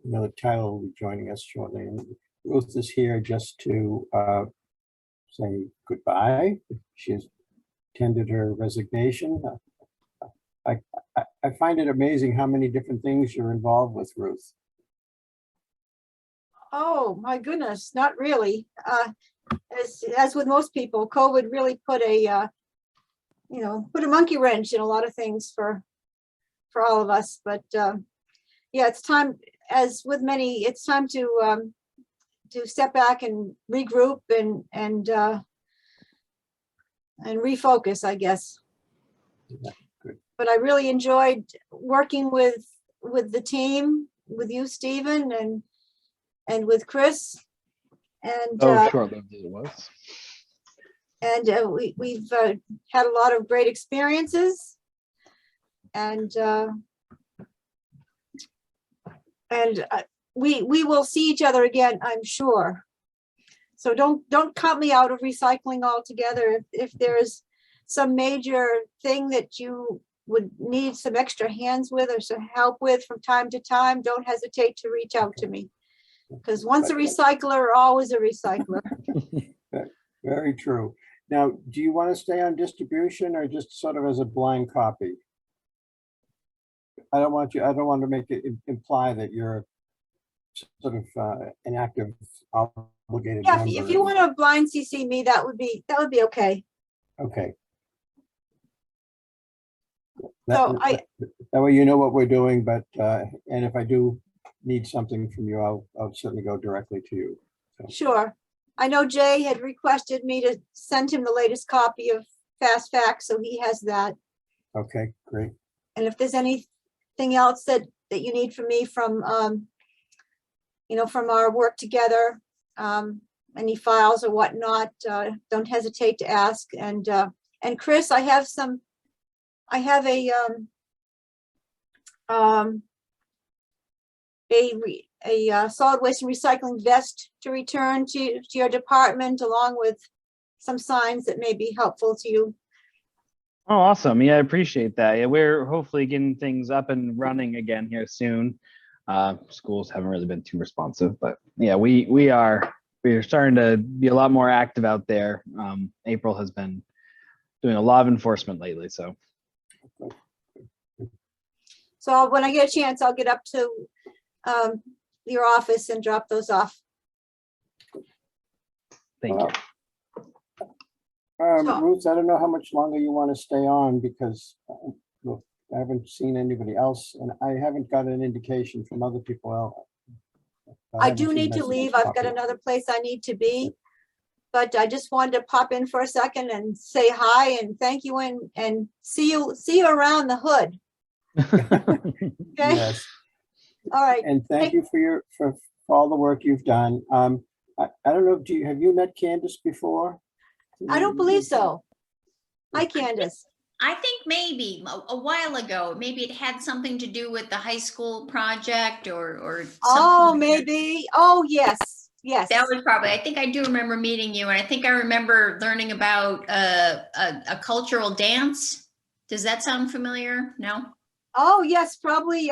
know that Tyler will be joining us shortly, and Ruth is here just to say goodbye. She's tendered her resignation. I find it amazing how many different things you're involved with, Ruth. Oh my goodness, not really. As with most people, COVID really put a put a monkey wrench in a lot of things for all of us. But yeah, it's time. As with many, it's time to step back and regroup and refocus, I guess. Yeah, good. But I really enjoyed working with the team, with you, Stephen, and with Chris. And short-lived as it was. And we've had a lot of great experiences, and we will see each other again, I'm sure. So don't cut me out of recycling altogether. If there's some major thing that you would need some extra hands with or some help with from time to time, don't hesitate to reach out to me. Because once a recycler, always a recycler. Very true. Now, do you want to stay on distribution or just sort of as a blind copy? I don't want to make it imply that you're sort of an active, obligated Yeah, member. if you want to blind CC me, that would be okay. Okay. So that way you know what we're doing, but and if I do need something from you, I'll certainly go directly to you. So. Sure. I know Jay had requested me to send him the latest copy of Fast Facts, so he has that. Okay, great. And if there's anything else that you need from me from from our work together, any files or whatnot, don't hesitate to ask. And Chris, I have a solid waste and recycling vest to return to your department, along with some signs that may be helpful to you. Oh, awesome. Yeah, I appreciate that. Yeah, we're hopefully getting things up and running again here soon. Schools haven't really been too responsive, but yeah, we're starting to be a lot more active out there. April has been doing a lot of enforcement lately, so. So when I get a chance, I'll get up to your office and drop those off. Thank you. Ruth, I don't know how much longer you want to stay on because look, I haven't seen anybody else and I haven't got an indication from other people else. I do need to leave. I've got another place I need to be, but I just wanted to pop in for a second and say hi and thank you and see you around the hood. Okay. Yes. All right. And thank you for all the work you've done. I don't know, have you met Candace before? I don't believe so. Hi, Candace. I think maybe a while ago, maybe it had something to do with the high school project or Oh, something. maybe. Oh, yes. Yes. That was probably, I think I do remember meeting you, and I think I remember learning about a cultural dance. Does that sound familiar? No? Oh, yes, probably.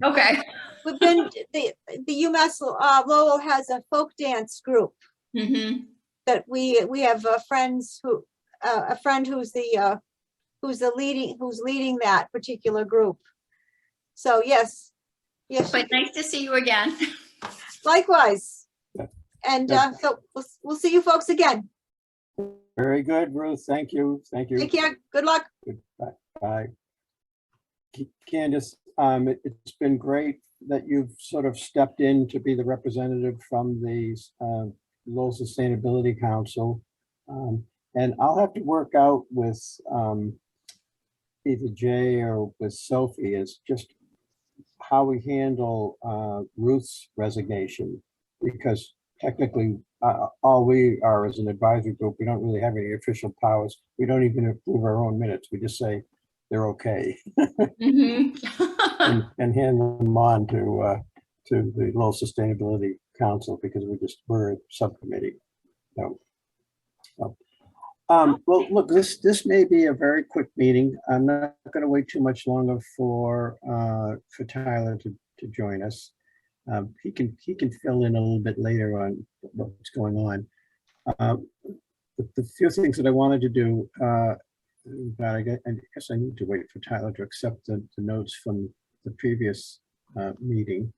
Okay. We've been, the UMass Lowell has a folk dance group. Mm-hmm. That we have friends who a friend who's leading that particular group. So yes. But nice to see you again. Likewise. And so we'll see you folks again. Very good, Ruth. Thank you. Thank you. Take care. Good luck. Goodbye. Bye. Candace, it's been great that you've sort of stepped in to be the representative from the Lowell Sustainability Council. And I'll have to work out with either Jay or with Sophie as just how we handle Ruth's resignation, because technically all we are is an advisory group. We don't really have any official powers. We don't even approve our own minutes. We just say they're okay. Mm-hmm. and hand them on to the Lowell Sustainability Council because we're a subcommittee. So, well, look, this may be a very quick meeting. I'm not going to wait too much longer for Tyler to join us. He can fill in a little bit later on what's going on. The few things that I wanted to do, but I guess I need to wait for Tyler to accept the notes from the previous meeting.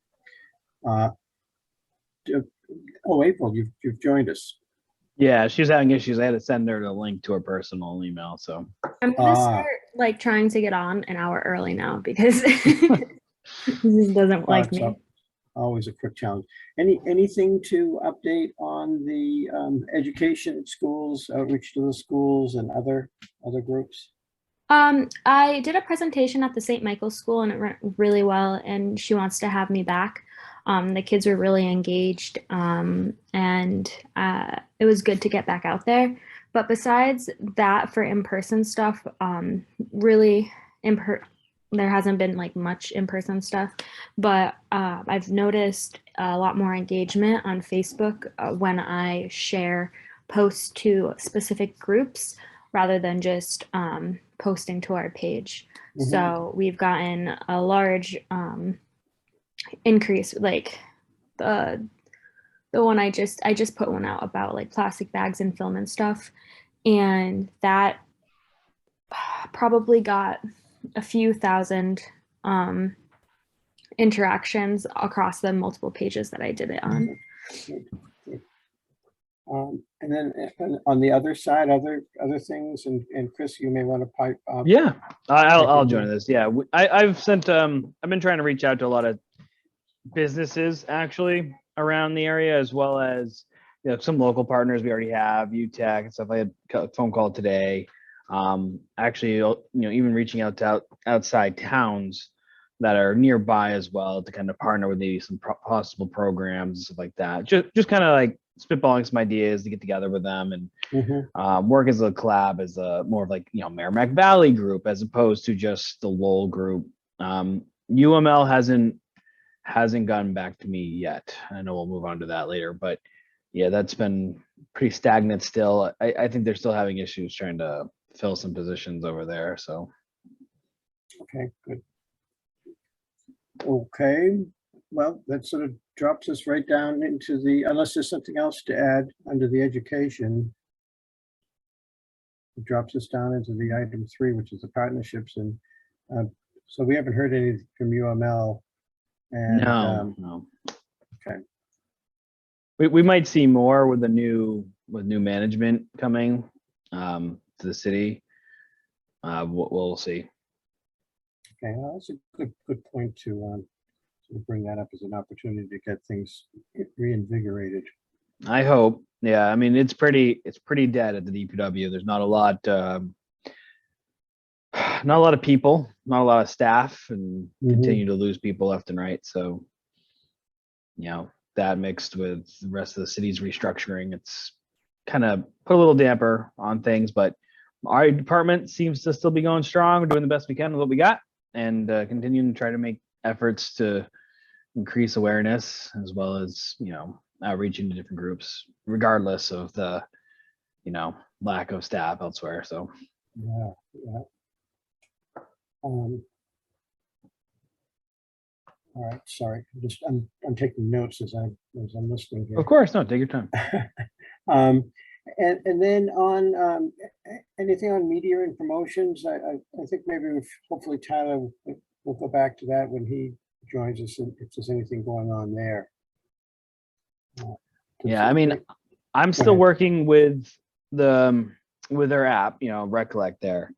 April, you've joined us. Yeah, she was having issues. I had to send her the link to her personal email. So I'm gonna start like trying to get on an hour early now because this doesn't like me. Always a quick challenge. Anything to update on the education schools, outreach to the schools and other groups? I did a presentation at the St. Michael's School and it went really well, and she wants to have me back. The kids were really engaged, and it was good to get back out there. But besides that, for in-person stuff, really there hasn't been like much in-person stuff, but I've noticed a lot more engagement on Facebook when I share posts to specific groups rather than just posting to our page. Mhm. So we've gotten a large increase, like the one I just put one out about like plastic bags and film and stuff, and that probably got a few thousand interactions across the multiple pages that I did it on. And then on the other side, other things, and Chris, you may want to pipe up. yeah, I'll join this. Yeah, I've been trying to reach out to a lot of businesses actually around the area, as well as some local partners we already have, UTech and stuff. I had a phone call today. Actually, even reaching out to outside towns that are nearby as well to kind of partner with maybe some possible programs and stuff like that. Just kind of like spitballing some ideas to get together with them and work as a collab, as a more of like Merrimack Valley group as opposed to just the Lowell group. UML hasn't gotten back to me yet. I know we'll move on to that later, but yeah, that's been pretty stagnant still. I think they're still having issues trying to fill some positions over there. So okay, good. Okay, well, that sort of drops us right down into unless there's something else to add under the education. It drops us down into the item 3, which is the partnerships, and so we haven't heard anything from UML. And, no. Okay. We might see more with new management coming to the city. We'll see. Okay, well, that's a good point to bring that up as an opportunity to get things reinvigorated. I hope. Yeah, I mean it's pretty dead at the DPW. There's not a lot of people, not a lot of staff, and continue to lose people left and right. So, that mixed with the rest of the city's restructuring, it's kind of put a little damper on things. But our department seems to still be going strong. We're doing the best we can with what we got, and continuing to try to make efforts to increase awareness, as well as outreaching to different groups, regardless of the lack of staff elsewhere. So yeah. All right, sorry. I'm taking notes as I'm listening here. of course, no, take your time. And then on anything on media and promotions, I think maybe hopefully Tyler will go back to that when he joins us, and if there's anything going on there. Yeah, I mean, I'm still working with their app, Recollect there.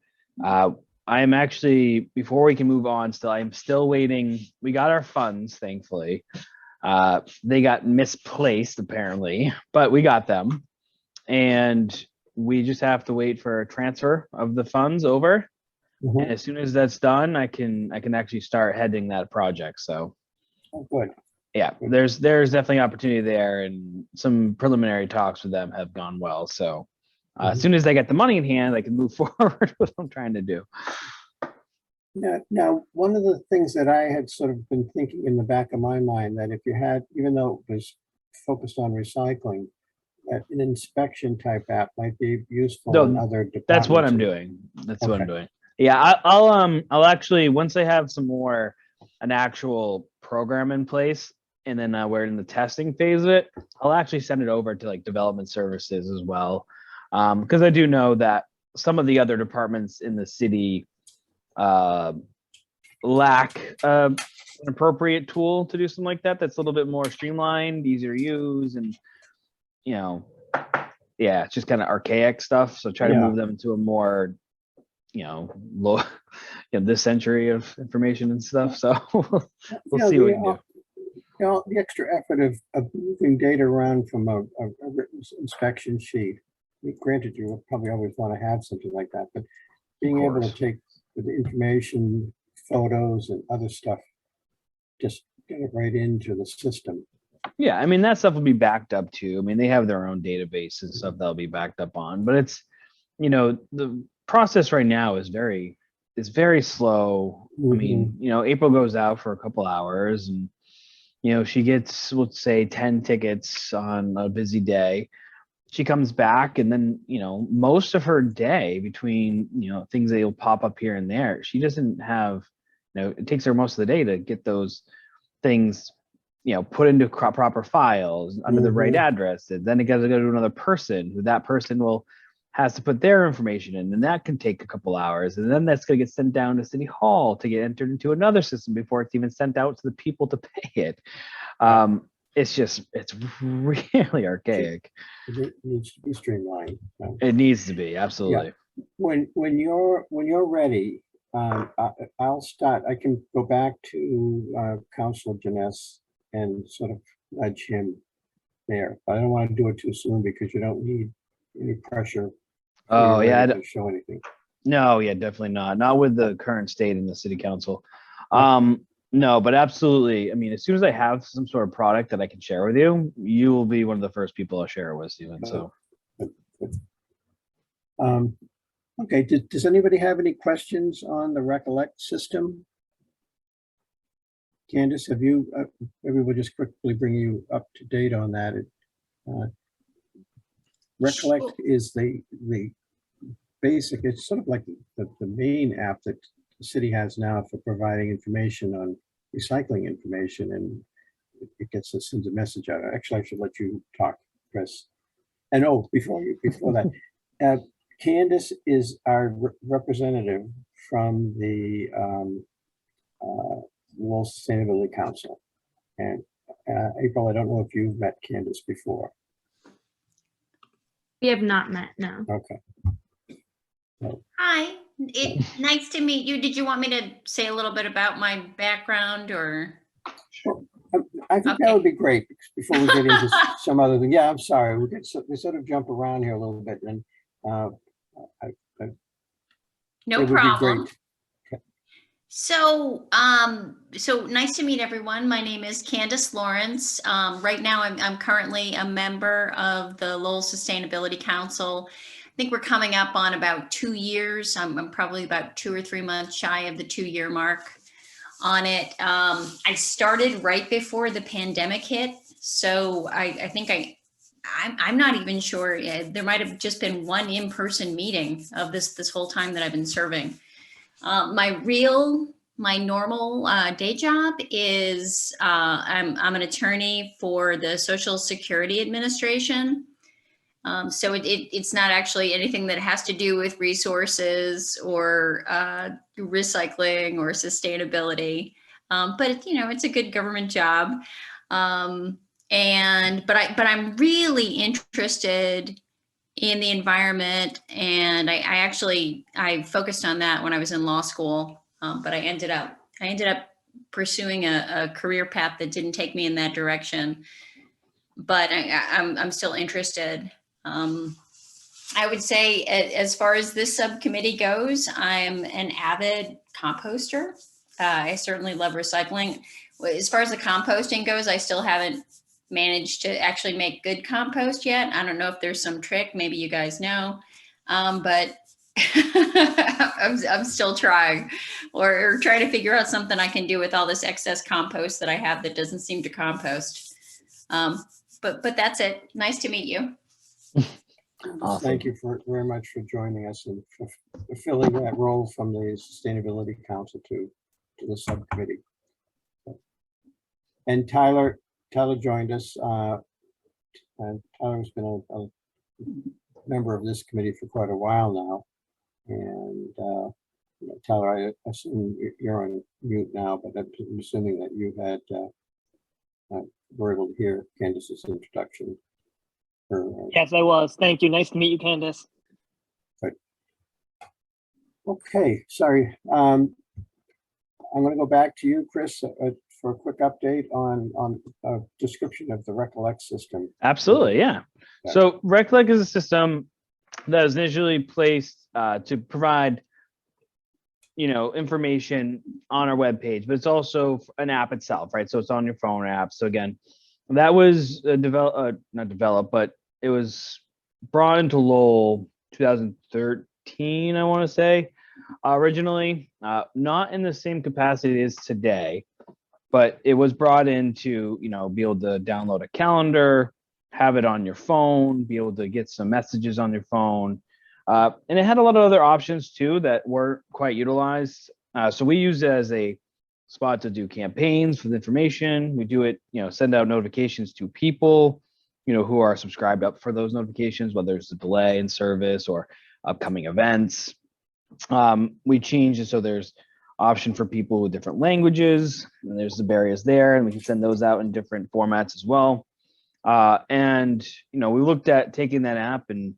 I am actually, before we can move on, I'm still waiting. We got our funds, thankfully. They got misplaced apparently, but we got them. And we just have to wait for a transfer of the funds over. And as soon as that's done, I can actually start heading that project. So good. Yeah, there's definitely opportunity there, and some preliminary talks with them have gone well. So as soon as they get the money in hand, I can move forward with what I'm trying to do. Now, one of the things that I had sort of been thinking in the back of my mind, that if you had, even though it was focused on recycling, that an inspection type app might be useful in other departments. That's what I'm doing. That's what I'm doing. Yeah, I'll actually, once I have an actual program in place, and then we're in the testing phase of it, I'll actually send it over to like development services as well. Because I do know that some of the other departments in the city lack an appropriate tool to do something like that. That's a little bit more streamlined, easier to use, and yeah, it's just kind of archaic stuff. So try to move them into a more, low, this century of information and stuff. So we'll see what we can do. The extra effort of moving data around from a written inspection sheet. Granted, you would probably always want to have something like that, but being able to take the information, photos, and other stuff, just get it right into the system. Yeah, I mean, that stuff will be backed up too. I mean, they have their own database and stuff that'll be backed up on, but it's, the process right now is very slow. I mean, April goes out for a couple hours and, she gets, let's say 10 tickets on a busy day. She comes back and then, most of her day between, things that will pop up here and there, she doesn't have, it takes her most of the day to get those things, put into proper files under the right address. And then it got to go to another person who that person has to put their information in. And that can take a couple hours. And then that's going to get sent down to City Hall to get entered into another system before it's even sent out to the people to pay it. It's really archaic. It needs to be streamlined. It needs to be, absolutely. Yeah. When you're ready, I'll start. I can go back to Councilor Janess and sort of nudge him there. But I don't want to do it too soon because you don't need any pressure. Oh yeah, to show anything. No, yeah, definitely not. Not with the current state in the city council. No, but absolutely. I mean, as soon as I have some sort of product that I can share with you, you will be one of the first people I'll share it with, Stephen. So, okay. Does anybody have any questions on the Recollect system? Candace, have you? Maybe we'll just quickly bring you up to date on that. Recollect is the basic. It's sort of like the main app that the city has now for providing information on recycling information, and it sends a message out. Actually, I should let you talk, Chris. And before that, Candace is our representative from the Lowell Sustainability Council. And April, I don't know if you've met Candace before. We have not met, no. Okay. Hi, nice to meet you. Did you want me to say a little bit about my background or? Sure. I think that would be great before we get into some other thing. Yeah, I'm sorry. We sort of jump around here a little bit, and no problem. So, so nice to meet everyone. My name is Candace Lawrence. Right now, I'm currently a member of the Lowell Sustainability Council. I think we're coming up on about 2 years. I'm probably about 2 or 3 months shy of the 2-year mark on it. I started right before the pandemic hit, so I think I'm not even sure. There might have just been one in-person meeting of this whole time that I've been serving. My normal day job is I'm an attorney for the Social Security Administration. So it's not actually anything that has to do with resources or recycling or sustainability. But it's a good government job. But I'm really interested in the environment, and I focused on that when I was in law school. But I ended up pursuing a career path that didn't take me in that direction. But I'm still interested. I would say, as far as this subcommittee goes, I'm an avid composter. I certainly love recycling. As far as the composting goes, I still haven't managed to actually make good compost yet. I don't know if there's some trick, maybe you guys know, but I'm still trying or trying to figure out something I can do with all this excess compost that I have that doesn't seem to compost. But that's it. Nice to meet you. Awesome. Thank you very much for joining us and for fulfilling that role from the Sustainability Council to the subcommittee. And Tyler, Tyler joined us. And Tyler's been a member of this committee for quite a while now. And Tyler, I assume you're on mute now, but I'm assuming that you had were able to hear Candace's introduction. Yes, I was. Thank you. Nice to meet you, Candace. Okay, sorry. I'm going to go back to you, Chris, for a quick update on a description of the Recollect system. Absolutely, yeah. Yeah. So Recollect is a system that was initially placed to provide, information on our webpage, but it's also an app itself, right? So it's on your phone app. So again, that was not developed, but it was brought into Lowell 2013, I want to say, originally, not in the same capacity as today, but it was brought in to, be able to download a calendar, have it on your phone, be able to get some messages on your phone. And it had a lot of other options too that weren't quite utilized. So we use it as a spot to do campaigns for the information. We do it, send out notifications to people, who are subscribed up for those notifications, whether it's a delay in service or upcoming events. We changed it so there's option for people with different languages, and there's the barriers there, and we can send those out in different formats as well. And we looked at taking that app and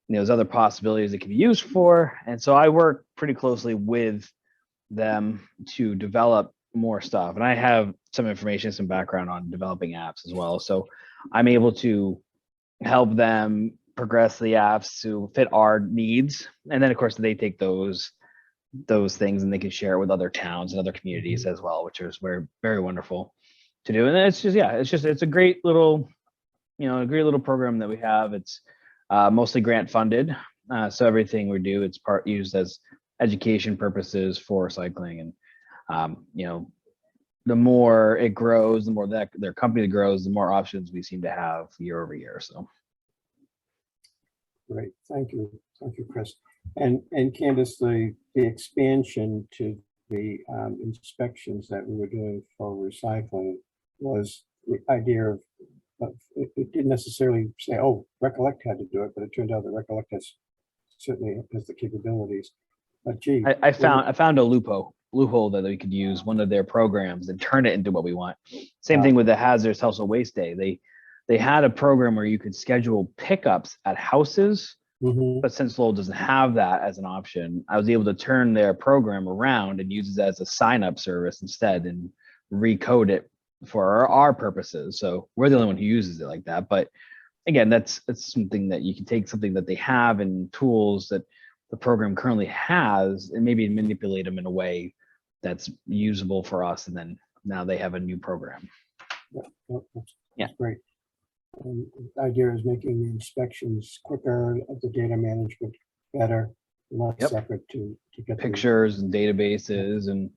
there's other possibilities it can be used for. And so I work pretty closely with them to develop more stuff. And I have some information, some background on developing apps as well. So I'm able to help them progress the apps to fit our needs. And then of course they take those things and they can share it with other towns and other communities as well, which is very, very wonderful to do. And it's a great little, a great little program that we have. It's mostly grant funded. So everything we do, it's used as education purposes for cycling. And, the more it grows, the more that their company grows, the more options we seem to have year over year. So. Great, thank you, Chris. And Candace, the expansion to the inspections that we were doing for recycling was the idea of it didn't necessarily say, oh, Recollect had to do it, but it turned out that Recollect certainly has the capabilities. But gee, I found a loophole that we could use one of their programs and turn it into what we want. Same thing with the Hazardous Household Waste Day. They had a program where you could schedule pickups at houses, but since Lowell doesn't have that as an option, I was able to turn their program around and use it as a sign-up service instead and recode it for our purposes. So we're the only one who uses it like that. But again, that's something that you can take something that they have and tools that the program currently has and maybe manipulate them in a way that's usable for us. And then now they have a new program. Yeah, great. The idea is making the inspections quicker, the data management better, less effort to get pictures and databases and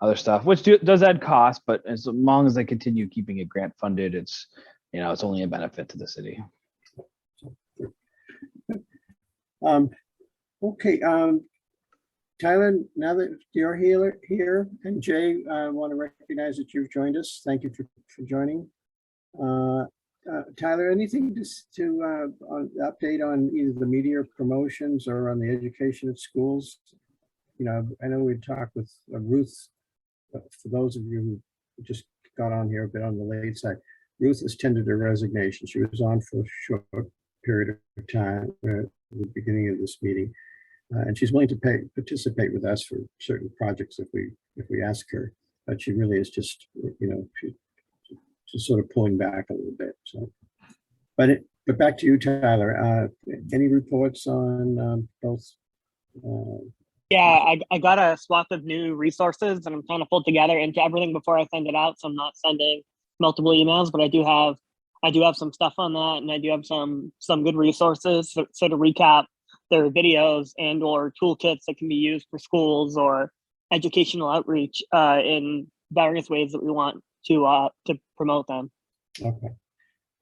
other stuff, which does add cost, but as long as they continue keeping it grant funded, it's it's only a benefit to the city. Okay, Tyler, now that you're here, and Jay, I want to recognize that you've joined us. Thank you for joining. Tyler, anything to update on either the media promotions or on the education at schools? I know we talked with Ruth, but for those of you who just got on here a bit on the late side, Ruth has tendered her resignation. She was on for a short period of time at the beginning of this meeting. And she's willing to participate with us for certain projects if we ask her, but she really is just, she's sort of pulling back a little bit. So, but back to you, Tyler. Any reports on both? Yeah, I got a swath of new resources and I'm trying to pull together into everything before I send it out. So I'm not sending multiple emails, but I do have some stuff on that, and I do have some good resources. So to recap, there are videos and or toolkits that can be used for schools or educational outreach in various ways that we want to promote them. Okay.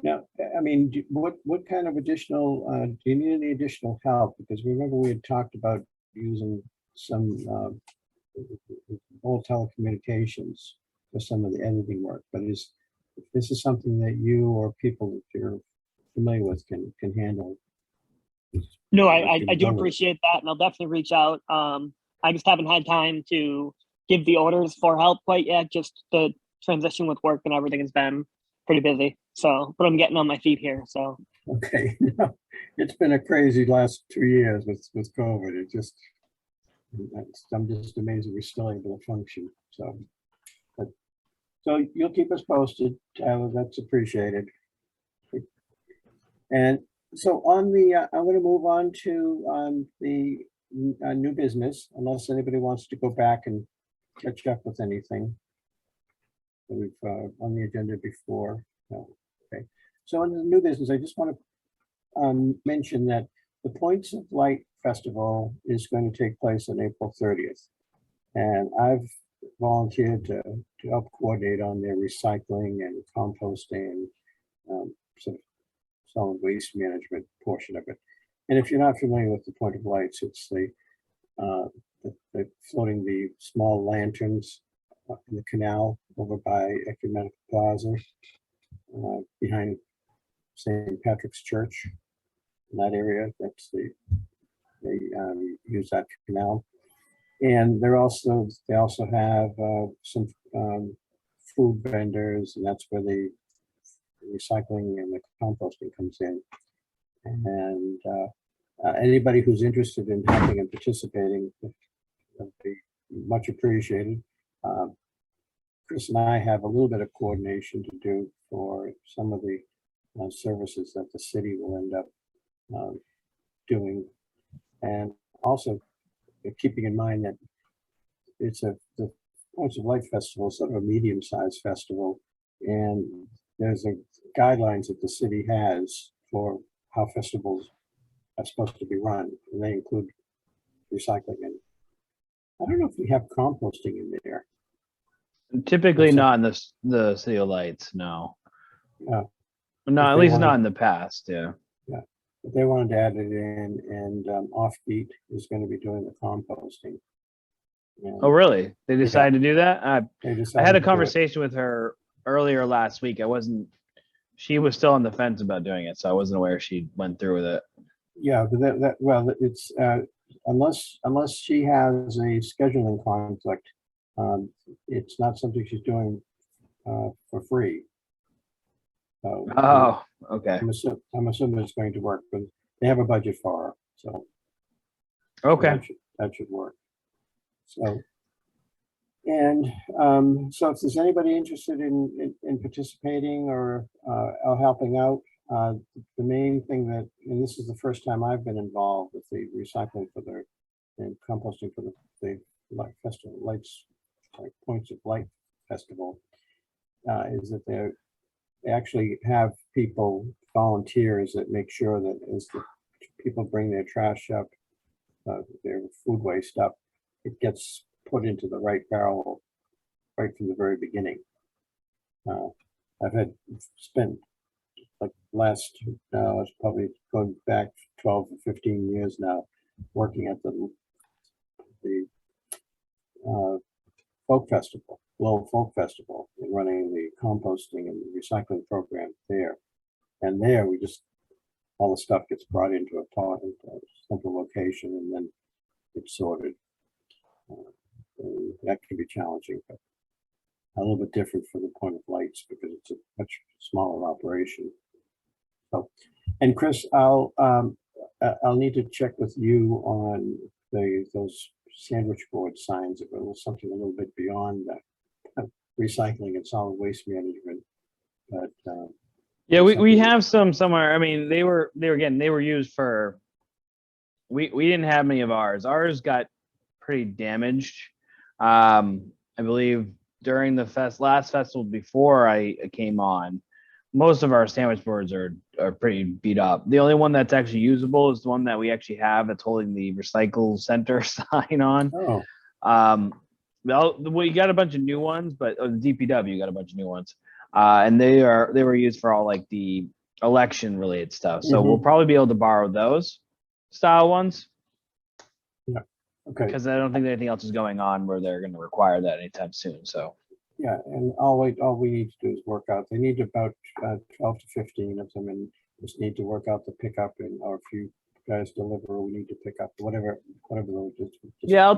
Now, I mean, what kind of additional, do you need any additional help? Because remember we had talked about using some old telecommunications for some of the editing work, but is if this is something that you or people that you're familiar with can handle. No, let I you do know. appreciate that, and I'll definitely reach out. I just haven't had time to give the orders for help quite yet. Just the transition with work and everything has been pretty busy. So, but I'm getting on my feet here. So, Okay, it's been a crazy last 2 years with COVID. It just, I'm just amazed that we're still able to function. So, but, so you'll keep us posted, Tyler. That's appreciated. And so on the, I'm going to move on to the new business, unless anybody wants to go back and catch up with anything that we've on the agenda before. No. Okay. So on the new business, I just want to mention that the Points of Light Festival is going to take place on April 30th. And I've volunteered to help coordinate on their recycling and composting, sort of solid waste management portion of it. And if you're not familiar with the Point of Lights, it's the floating the small lanterns in the canal over by Ecumenical Plaza, behind St. Patrick's Church. In that area, that's they use that canal. And they also have some food vendors, and that's where the recycling and the composting comes in. And anybody who's interested in helping and participating would be much appreciated. Chris and I have a little bit of coordination to do for some of the services that the city will end up doing. And also keeping in mind that it's the Points of Light Festival, sort of a medium-sized festival. And there's a guidelines that the city has for how festivals are supposed to be run, and they include recycling. And I don't know if we have composting in there. Typically not in the City of Lights, no. Yeah. No, If at they least wanna- not in the past, yeah. But they wanted to add it in, and Offbeat is going to be doing the composting. And Oh, really? They decided to do that? they I decided had a to do it. conversation with her earlier last week. She was still on the fence about doing it, so I wasn't aware she went through with it. Yeah, but well, it's unless she has a scheduling conflict, it's not something she's doing for free. So Oh, okay. I'm assuming it's going to work, but they have a budget for her, so Okay. that should work. So, and so if there's anybody interested in participating or helping out, the main thing that, and this is the first time I've been involved with the recycling and composting for the Light Festival, like Points of Light Festival, is that they actually have people, volunteers, that make sure that as the people bring their trash up, their food waste up, it gets put into the right barrel right from the very beginning. I've spent like last, it's probably going back 12 or 15 years now, working at the folk festival, Lowell Folk Festival, and running the composting and the recycling program there. And there we just, all the stuff gets brought into a pot, into a central location, and then it's sorted. And that can be challenging, but a little bit different for the Point of Lights because it's a much smaller operation. So, and Chris, I'll need to check with you on those sandwich board signs. It was something a little bit beyond recycling and solid waste management, but Yeah, we have some somewhere. I mean, they were used for. We didn't have many of ours. Ours got pretty damaged. I believe during the last festival before I came on, most of our sandwich boards are pretty beat up. The only one that's actually usable is the one that we actually have that's holding the recycle center sign on. oh, We got a bunch of new ones, but the DPW got a bunch of new ones, and they were used for all like the election related stuff. So we'll probably be able to borrow those style ones. Yeah. Okay. Because I don't think anything else is going on where they're going to require that anytime soon. So. Yeah, and all we need to do is work out. They need about 12 to 15 of them, and just need to work out the pickup, and or if you guys deliver, we need to pick up whatever those. Yeah, I'll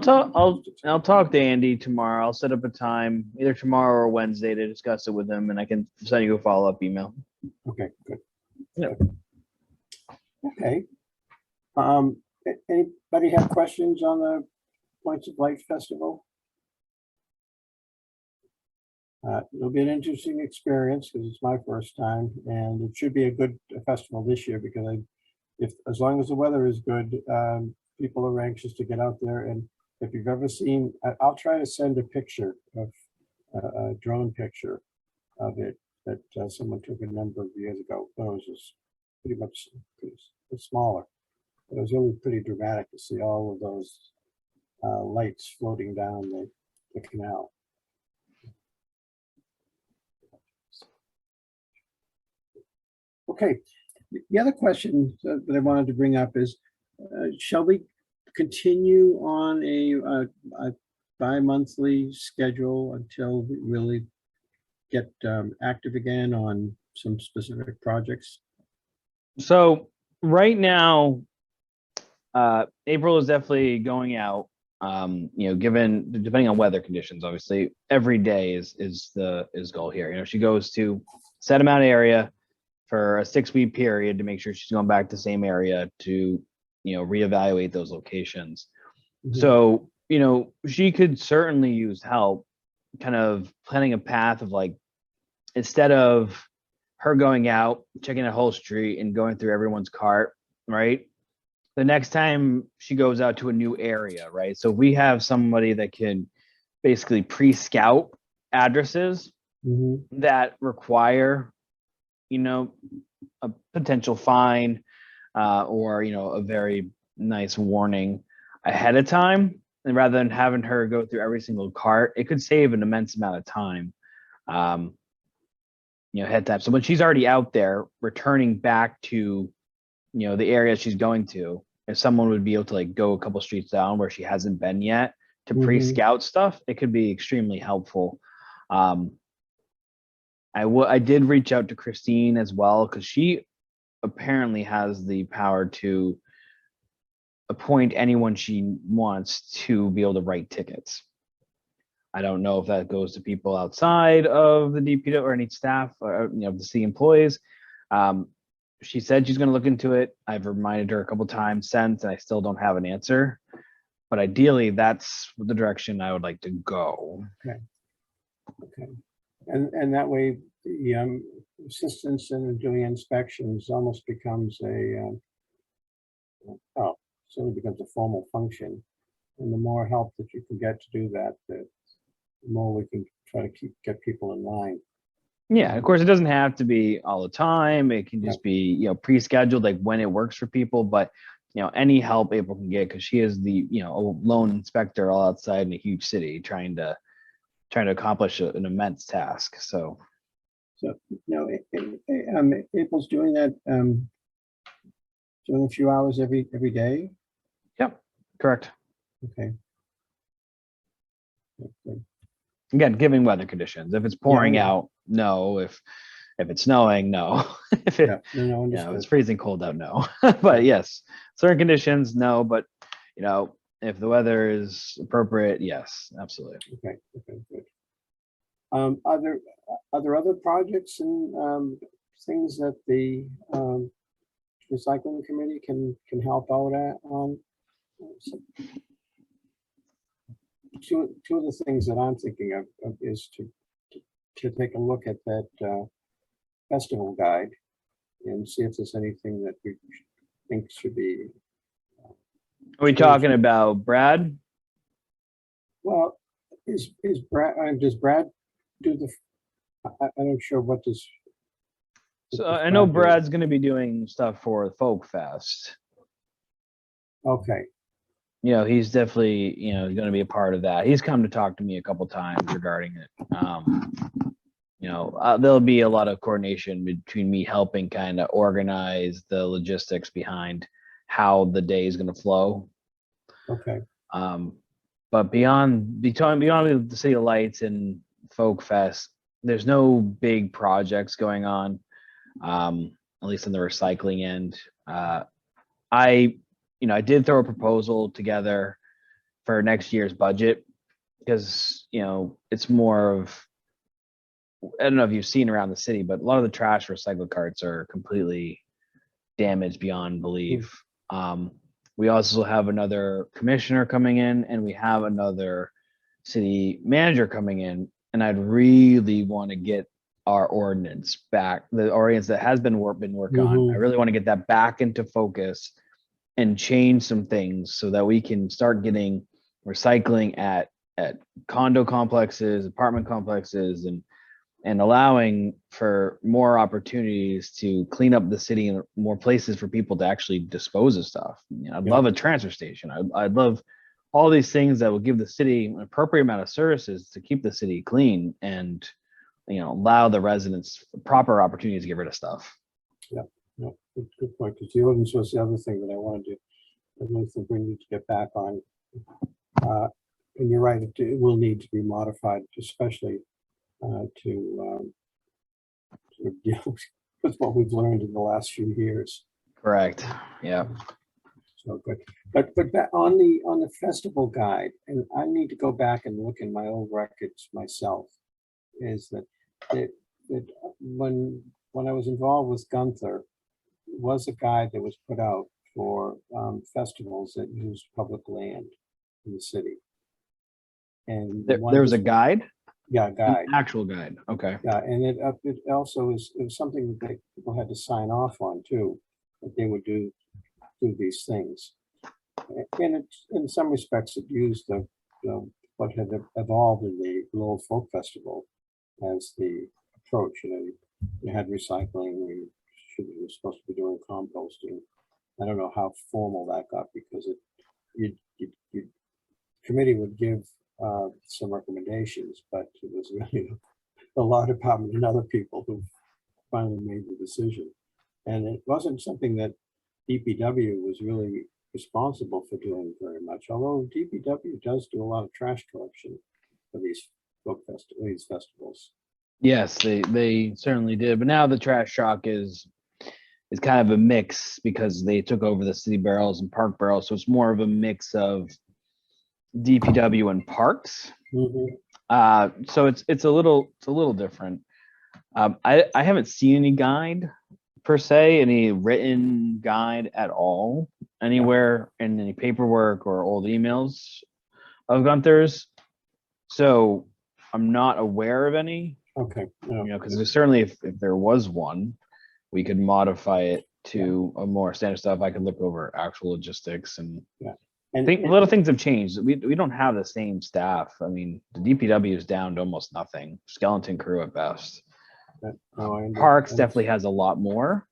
talk to Andy tomorrow. I'll set up a time either tomorrow or Wednesday to discuss it with him, and I can send you a follow-up email. Okay, good. Yeah. Okay. Anybody have questions on the Points of Light Festival? It'll be an interesting experience because it's my first time, and it should be a good festival this year because as long as the weather is good, people are anxious to get out there. And if you've ever seen, I'll try to send a picture of a drone picture of it that someone took a number of years ago. But it was just pretty much smaller. But it was really pretty dramatic to see all of those lights floating down the canal. Okay, the other question that I wanted to bring up is, shall we continue on a bi-monthly schedule until we really get active again on some specific projects? So right now, April is definitely going out. Depending on weather conditions, obviously, every day is goal here. She goes to set amount area for a 6-week period to make sure she's going back to the same area to, reevaluate those locations. Mhm. So, she could certainly use help kind of planning a path of like, instead of her going out, checking a whole street and going through everyone's cart, right? The next time she goes out to a new area, right? So we have somebody that can basically pre-scout addresses Mhm. that require, a potential fine or, a very nice warning ahead of time. And rather than having her go through every single cart, it could save an immense amount of time. Head time. So when she's already out there returning back to, the area she's going to, if someone would be able to like go a couple streets down where she hasn't been yet to Mhm. pre-scout stuff, it could be extremely helpful. I did reach out to Christine as well because she apparently has the power to appoint anyone she wants to be able to write tickets. I don't know if that goes to people outside of the DPW or any staff or the city employees. She said she's going to look into it. I've reminded her a couple times since, and I still don't have an answer. But ideally, that's the direction I would like to go. Okay. And that way, the assistance in doing inspections almost becomes certainly becomes a formal function. And the more help that you can get to do that, the more we can try to get people in line. Yeah, of course, it doesn't have to be all the time. It can just be, pre-scheduled, like when it works for people. But, any help April can get, because she is the, a lone inspector all outside in a huge city trying to accomplish an immense task. So April's doing that, doing a few hours every day. Yep, correct. Okay. Good. Again, giving weather conditions. If it's pouring out, no. If it's snowing, no. If it's freezing cold out, no. But yes, certain conditions, no. But if the weather is appropriate, yes, absolutely. Okay, good. Are there other projects and things that the recycling committee can help out on? Two of the things that I'm thinking of is to take a look at that festival guide and see if there's anything that we think should be. Are we talking about Brad? Well, is Brad? Does Brad do the? I'm not sure what does. So I know Brad's going to be doing stuff for Folk Fest. Okay. He's definitely, going to be a part of that. He's come to talk to me a couple times regarding it. There'll be a lot of coordination between me helping kind of organize the logistics behind how the day is going to flow. Okay. But beyond the City of Lights and Folk Fest, there's no big projects going on, at least on the recycling end. I did throw a proposal together for next year's budget because, it's more of, I don't know if you've seen around the city, but a lot of the trash recycle carts are completely damaged beyond belief. We also have another commissioner coming in, and we have another city manager coming in, and I'd really want to get our ordinance back, the ordinance that has been worked on. I really want to get that back into focus and change some things so that we can start getting recycling at condo complexes, apartment complexes, and allowing for more opportunities to clean up the city and more places for people to actually dispose of stuff. I'd love a transfer station. I'd love all these things that will give the city an appropriate amount of services to keep the city clean and, allow the residents proper opportunities to get rid of stuff. Yeah, good point. Because the ordinance was the other thing that I wanted to, I think we need to get back on. And you're right, it will need to be modified, especially to deal with what we've learned in the last few years. Correct. Yeah. So good. But back on the festival guide, and I need to go back and look in my old records myself, is that when I was involved with Gunther, was a guide that was put out for festivals that used public land in the city. And There was a guide? Yeah, a guide. An actual guide. Okay. Yeah, and it also it was something that people had to sign off on too, that they would do these things. And it, in some respects, it used what had evolved in the Lowell Folk Festival as the approach. You had recycling. We were supposed to be doing composting. I don't know how formal that got because committee would give some recommendations, but it was really the law department and other people who finally made the decision. And it wasn't something that DPW was really responsible for doing very much, although DPW does do a lot of trash collection for these festivals. Yes, they certainly did. But now the trash truck is kind of a mix because they took over the city barrels and park barrels. So it's more of a mix of DPW and parks. So it's a little different. I haven't seen any guide per se, any written guide at all anywhere in any paperwork or old emails of Gunther's. So I'm not aware of any. Okay. Yeah. Because there's certainly if there was one, we could modify it to a more standard stuff. I could look over actual logistics and I think a lot of things have changed. We don't have the same staff. I mean, the DPW is down to almost nothing. Skeleton crew at best. Parks definitely has a lot more.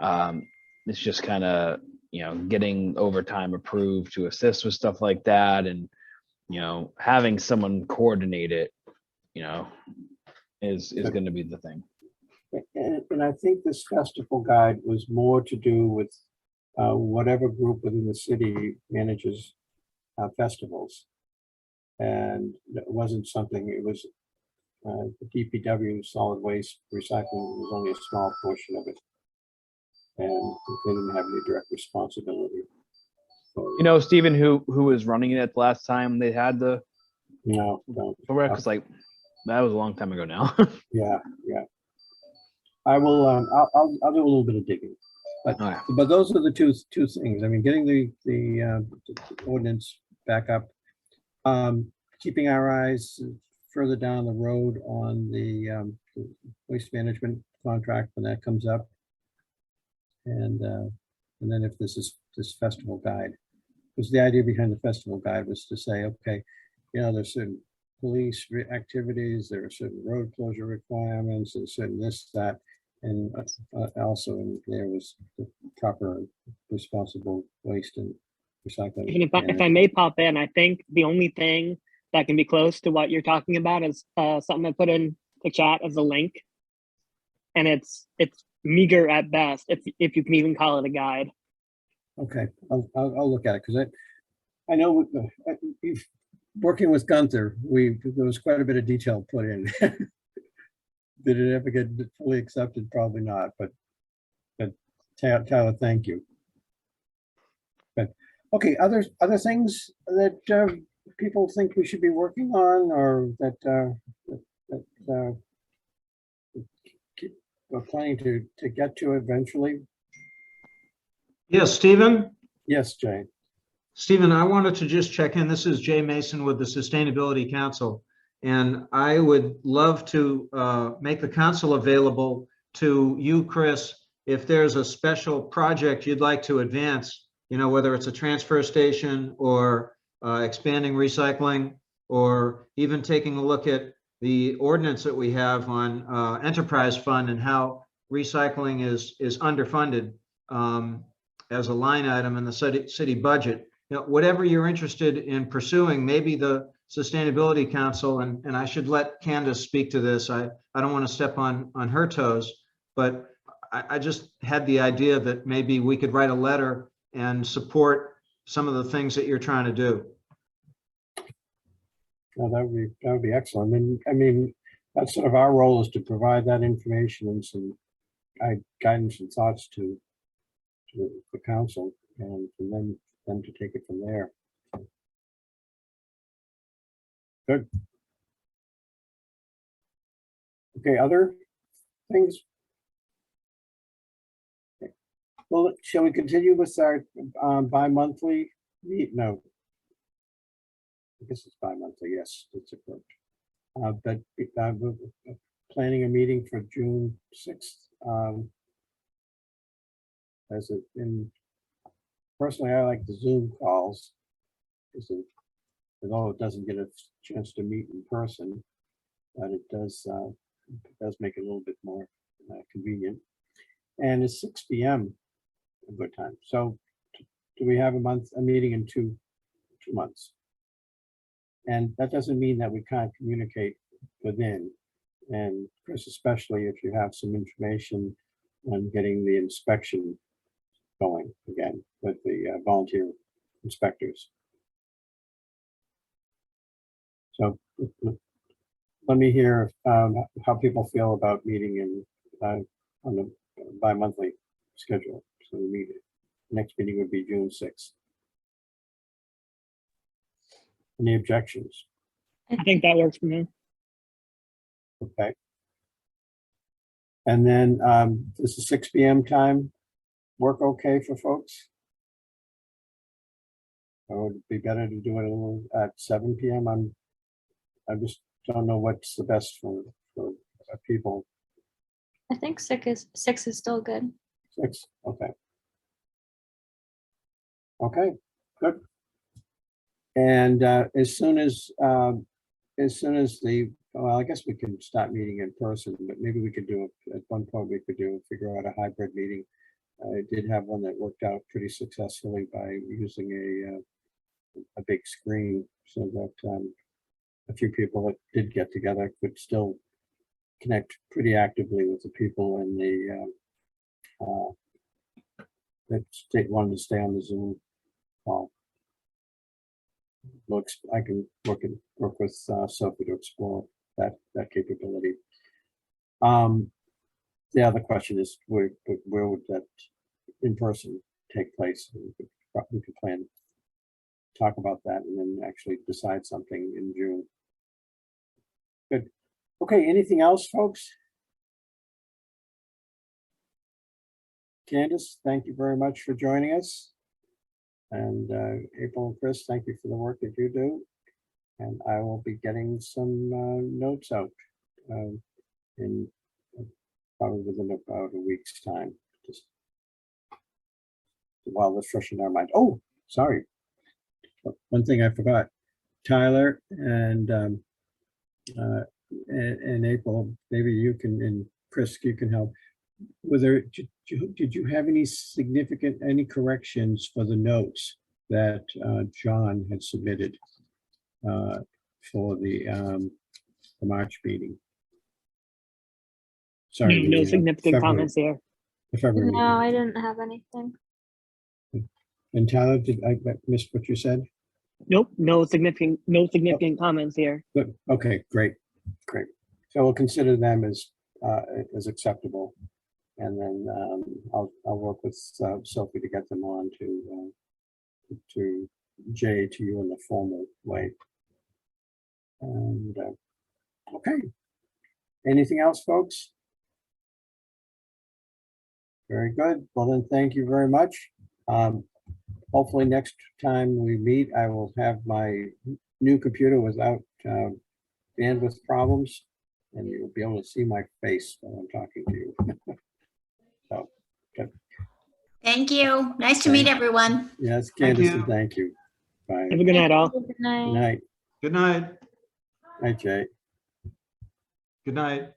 It's just kind of getting overtime approved to assist with stuff like that, and having someone coordinate it, is going to be the thing. And I think this festival guide was more to do with whatever group within the city manages festivals. And it wasn't something, it was the DPW solid waste recycling was only a small portion of it. And they didn't have any direct responsibility. Stephen, who was running it last time they had the because that was a long time ago now. Yeah. I will. I'll do a little bit of digging, but those are the two things. I mean, getting the ordinance back up, keeping our eyes further down the road on the waste management contract when that comes up, and then if this festival guide, because the idea behind the festival guide was to say, okay, there's certain police activities, there are certain road closure requirements, and certain this, that, and also there was the proper responsible waste and recycling. And if I may pop in, I think the only thing that can be close to what you're talking about is something I put in the chat as a link, and it's meager at best, if you can even call it a guide. Okay, I'll look at it because I know working with Gunther, there was quite a bit of detail put in. Did it ever get fully accepted? Probably not, but Tyler, thank you. But okay, other things that people think we should be working on, or that we're planning to get to eventually? Yes, Stephen? Yes, Jay. Stephen, I wanted to just check in. This is Jay Mason with the Sustainability Council. And I would love to make the council available to you, Chris, if there's a special project you'd like to advance, you know, whether it's a transfer station or expanding recycling, or even taking a look at the ordinance that we have on enterprise fund and how recycling is underfunded as a line item in the city budget. You know, whatever you're interested in pursuing, maybe the Sustainability Council, and I should let Candace speak to this. I don't want to step on her toes, but I just had the idea that maybe we could write a letter and support some of the things that you're trying to do. No, that would be excellent. And I mean, that's sort of our role, is to provide that information and some guidance and thoughts to the council, and for them to take it from there. Good. Okay, other things? Okay. Well, shall we continue with our bi-monthly meet? No. I guess it's bi-monthly, yes, that's a good. But we're planning a meeting for June 6th. As it in personally, I like the Zoom calls, because although it doesn't get a chance to meet in person, but it does make it a little bit more convenient. And it's 6 p.m. a good time. So do we have a meeting in two months? And that doesn't mean that we can't communicate within. And Chris, especially if you have some information on getting the inspection going again with the volunteer inspectors. So let me hear how people feel about meeting in on the bi-monthly schedule. So we meet, next meeting would be June 6th. Any objections? I think that works for me. Okay. And then this is 6 p.m. time. Work okay for folks? Or would it be better to do it a little at 7 p.m.? I just don't know what's the best for people. I think 6 is still good. 6, okay. Okay, good. And as soon as the, well, I guess we can start meeting in person, but maybe we could do it at one point. We could figure out a hybrid meeting. I did have one that worked out pretty successfully by using a big screen, so that a few people that did get together could still connect pretty actively with the people in the that wanted to stay on the Zoom call. Looks, I can work with Sophie to explore that capability. The other question is where would that in person take place? We could plan, talk about that, and then actually decide something in June. Good. Okay, anything else, folks? Candace, thank you very much for joining us. And April and Chris, thank you for the work that you do. And I will be getting some notes out in probably within about a week's time, just while it's fresh in our mind. Oh, sorry. One thing I forgot. Tyler and April, maybe you can, and Chris, you can help. Did you have any corrections for the notes that John had submitted for the March meeting? Sorry, No the, significant February- comments here. the February No, meeting. I didn't have anything. And Tyler, did I miss what you said? Nope, no significant comments here. Good. Okay, great. So we'll consider them as acceptable. And then I'll work with Sophie to get them on to Jay, to you in the formal way. And okay. Anything else, folks? Very good. Well, then, thank you very much. Hopefully next time we meet, I will have my new computer without bandwidth problems, and you'll be able to see my face while I'm talking to you. So, good. Thank you. Nice to meet everyone. Yes, Thank Candace, you. and thank you. Bye. Have a good night, all. Good Good night. night. Good night. Night, Jay. Good night.